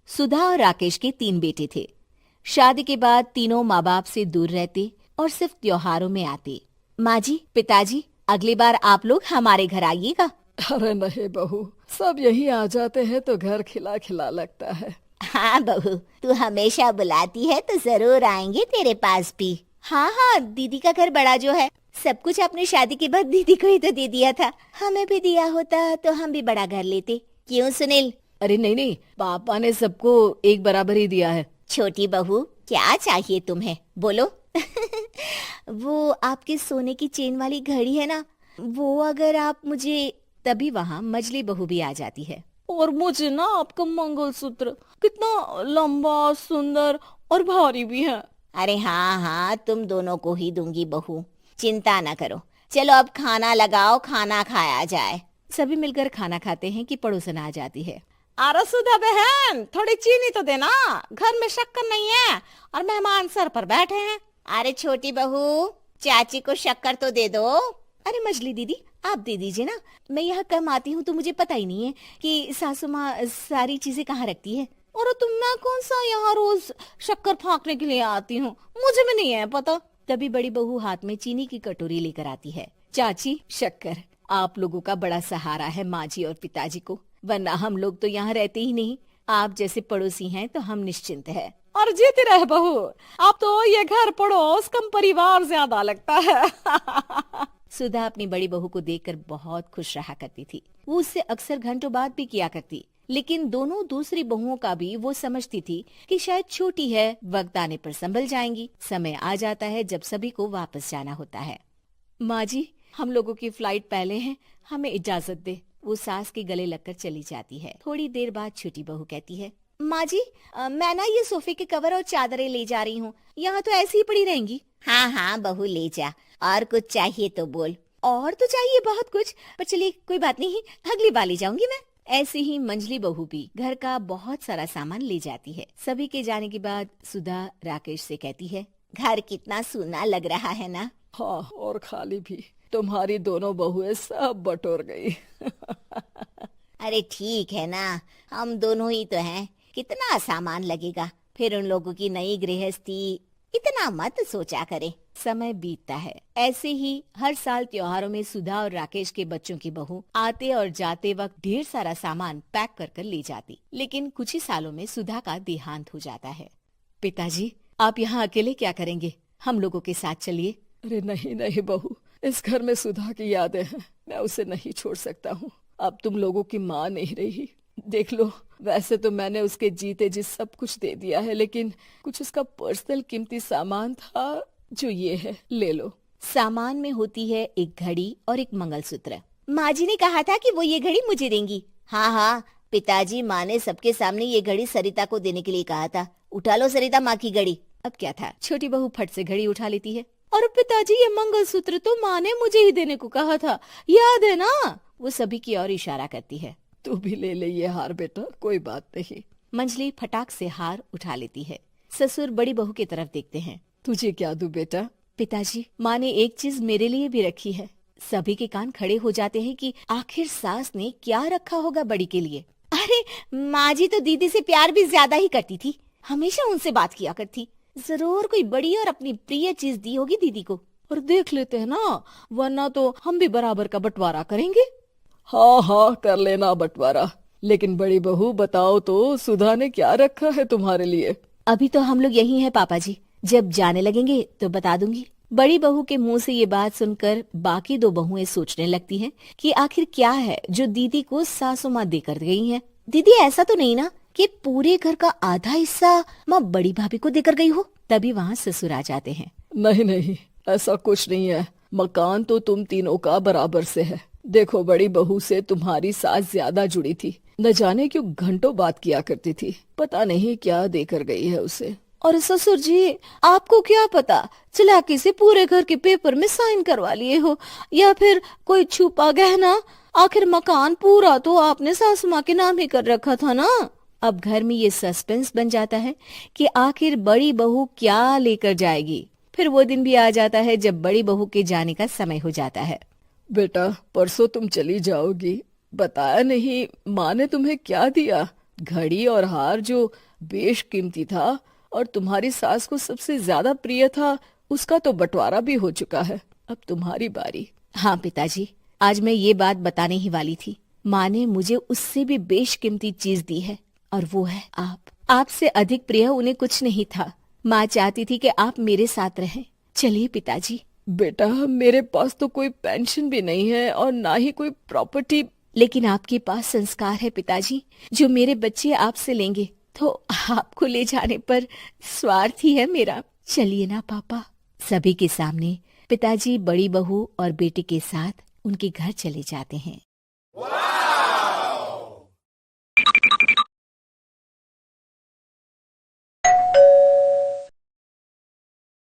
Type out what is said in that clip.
सुधा और राकेश के 3 बेटे थे। शादी के बाद तीनों माँ बाप से दूर रहते और सिर्फ त्योहारों में आते। माँ जी, पिताजी, अगली बार आप लोग हमारे घर आइएगा। अरे नहीं बहू, सब यही आ जाते हैं तो घर खिला खिला लगता है। हाँ बहू, तू हमेशा बुलाती है तो जरूर आएंगे तेरे पास भी। हाँ हाँ, दीदी का घर बड़ा जो है, सब कुछ आपने शादी के बाद दीदी को ही तो दे दिया था। हमें भी दिया होता तो हम भी बड़ा घर लेते। क्यों सुनील? अरे नहीं नहीं, पापा ने सबको एक बराबर ही दिया है। छोटी बहू, क्या चाहिए तुम्हें, बोलो। वो आपके सोने की चेन वाली घड़ी है ना, वो अगर आप मुझे, तभी वहाँ मजली बहू भी आ जाती है। और मुझे ना आपका मंगलसूत्र कितना लंबा, सुंदर और भारी भी है। अरे हाँ हाँ, तुम दोनों को ही दूंगी बहू, चिंता ना करो। चलो अब खाना लगाओ, खाना खाया जाए। सभी मिलकर खाना खाते हैं कि पड़ोसन आ जाती है। अरे सुधा बहन, थोड़ी चीनी तो देना, घर में शक्कर नहीं है और मेहमान सर पर बैठे हैं। अरे छोटी बहू, चाची को शक्कर तो दे दो। अरे मजली दीदी, आप दे दीजिए ना, मैं यहाँ कम आती हूँ तो मुझे पता ही नहीं है कि सासू माँ सारी चीजें कहाँ रखती है। और तुम, मैं कौन सा यहाँ रोज शक्कर फाँकने के लिए आती हूँ, मुझे भी नहीं है पता। तभी बड़ी बहू हाथ में चीनी की कटोरी लेकर आती है। चाची, शक्कर आप लोगों का बड़ा सहारा है माँ जी और पिताजी को, वरना हम लोग तो यहाँ रहते ही नहीं। आप जैसे पड़ोसी हैं तो हम निश्चिंत है। और जीती रहे बहू, अब तो ये घर पड़ोस कम परिवार ज्यादा लगता है। सुधा अपनी बड़ी बहू को देखकर बहुत खुश रहा करती थी। वो उससे अक्सर घंटों बात भी किया करती, लेकिन दोनों दूसरी बहुओं का भी वो समझती थी कि शायद छोटी है, वक्त आने पर संभल जाएंगी। समय आ जाता है जब सभी को वापस जाना होता है। माँ जी, हम लोगों की फ्लाइट पहले है, हमें इजाजत दे। वो सास के गले लगकर चली जाती है। थोड़ी देर बाद छोटी बहू कहती है, माँ जी, मैं ना ये सोफे के कवर और चादरें ले जा रही हूँ, यहाँ तो ऐसी ही पड़ी रहेंगी। हाँ हाँ बहू, ले जा, और कुछ चाहिए तो बोल। और तो चाहिए बहुत कुछ, पर चलिए कोई बात नहीं, अगली बार ले जाऊंगी मैं। ऐसे ही मंजली बहू भी घर का बहुत सारा सामान ले जाती है। सभी के जाने के बाद सुधा राकेश से कहती है, घर कितना सूना लग रहा है ना। हाँ, और खाली भी। तुम्हारी दोनों बहुएं सब बटोर गई। अरे ठीक है ना, हम दोनों ही तो हैं, कितना सामान लगेगा, फिर उन लोगों की नई गृहस्थी, इतना मत सोचा करे। समय बीतता है। ऐसे ही हर साल त्योहारों में सुधा और राकेश के बच्चों की बहू आते और जाते वक्त ढेर सारा सामान पैक कर कर ले जाती। लेकिन कुछ ही सालों में सुधा का देहांत हो जाता है। पिताजी, आप यहाँ अकेले क्या करेंगे? हम लोगों के साथ चलिए। अरे नहीं नहीं बहू, इस घर में सुधा की यादें हैं, मैं उसे नहीं छोड़ सकता हूँ। अब तुम लोगों की माँ नहीं रही। देख लो, वैसे तो मैंने उसके जीते जी सब कुछ दे दिया है, लेकिन कुछ उसका पर्सनल कीमती सामान था जो ये है, ले लो। सामान में होती है एक घड़ी और एक मंगलसूत्र। माँ जी ने कहा था कि वो ये घड़ी मुझे देंगी। हाँ हाँ, पिताजी, माँ ने सबके सामने ये घड़ी सरिता को देने के लिए कहा था। उठा लो सरिता माँ की घड़ी। अब क्या था, छोटी बहू फट से घड़ी उठा लेती है। और पिताजी, ये मंगलसूत्र तो माँ ने मुझे ही देने को कहा था, याद है ना? वो सभी की ओर इशारा करती है। तू भी ले ले ये हार बेटा, कोई बात नहीं। मंजली फटाक से हार उठा लेती है। ससुर बड़ी बहू की तरफ देखते हैं। तुझे क्या दूं बेटा? पिताजी, माँ ने एक चीज मेरे लिए भी रखी है। सभी के कान खड़े हो जाते हैं कि आखिर सास ने क्या रखा होगा बड़ी के लिए। अरे माँ जी तो दीदी से प्यार भी ज्यादा ही करती थी, हमेशा उनसे बात किया करती। जरूर कोई बड़ी और अपनी प्रिय चीज दी होगी दीदी को। और देख लेते हैं ना, वरना तो हम भी बराबर का बंटवारा करेंगे। हाँ हाँ, कर लेना बंटवारा। लेकिन बड़ी बहू, बताओ तो, सुधा ने क्या रखा है तुम्हारे लिए? अभी तो हम लोग यही हैं पापा जी, जब जाने लगेंगे तो बता दूंगी। बड़ी बहू के मुंह से ये बात सुनकर बाकी दो बहुएं सोचने लगती हैं कि आखिर क्या है जो दीदी को सासू माँ देकर गई है। दीदी, ऐसा तो नहीं ना कि पूरे घर का आधा हिस्सा माँ बड़ी भाभी को देकर गई हो? तभी वहाँ ससुर आ जाते हैं। नहीं नहीं, ऐसा कुछ नहीं है। मकान तो तुम तीनों का बराबर से है। देखो, बड़ी बहू से तुम्हारी सास ज्यादा जुड़ी थी, न जाने क्यों घंटों बात किया करती थी। पता नहीं क्या देकर गई है उसे। और ससुर जी, आपको क्या पता, चालाकी से पूरे घर के पेपर में साइन करवा लिए हो, या फिर कोई छुपा गहना। आखिर मकान पूरा तो आपने सासू माँ के नाम ही कर रखा था ना। अब घर में ये सस्पेंस बन जाता है कि आखिर बड़ी बहू क्या लेकर जाएगी। फिर वो दिन भी आ जाता है जब बड़ी बहू के जाने का समय हो जाता है। बेटा, परसों तुम चली जाओगी, बताया नहीं माँ ने तुम्हें क्या दिया? घड़ी और हार जो बेशकीमती था और तुम्हारी सास को सबसे ज्यादा प्रिय था, उसका तो बंटवारा भी हो चुका है। अब तुम्हारी बारी। हाँ पिताजी, आज मैं ये बात बताने ही वाली थी। माँ ने मुझे उससे भी बेशकीमती चीज दी है और वो है आप। आपसे अधिक प्रिय उन्हें कुछ नहीं था। माँ चाहती थी कि आप मेरे साथ रहें। चलिए पिताजी। बेटा, मेरे पास तो कोई पेंशन भी नहीं है और ना ही कोई प्रॉपर्टी। लेकिन आपके पास संस्कार है पिताजी, जो मेरे बच्चे आपसे लेंगे, तो आपको ले जाने पर स्वार्थ ही है मेरा। चलिए ना पापा। सभी के सामने पिताजी बड़ी बहू और बेटे के साथ उनके घर चले जाते हैं।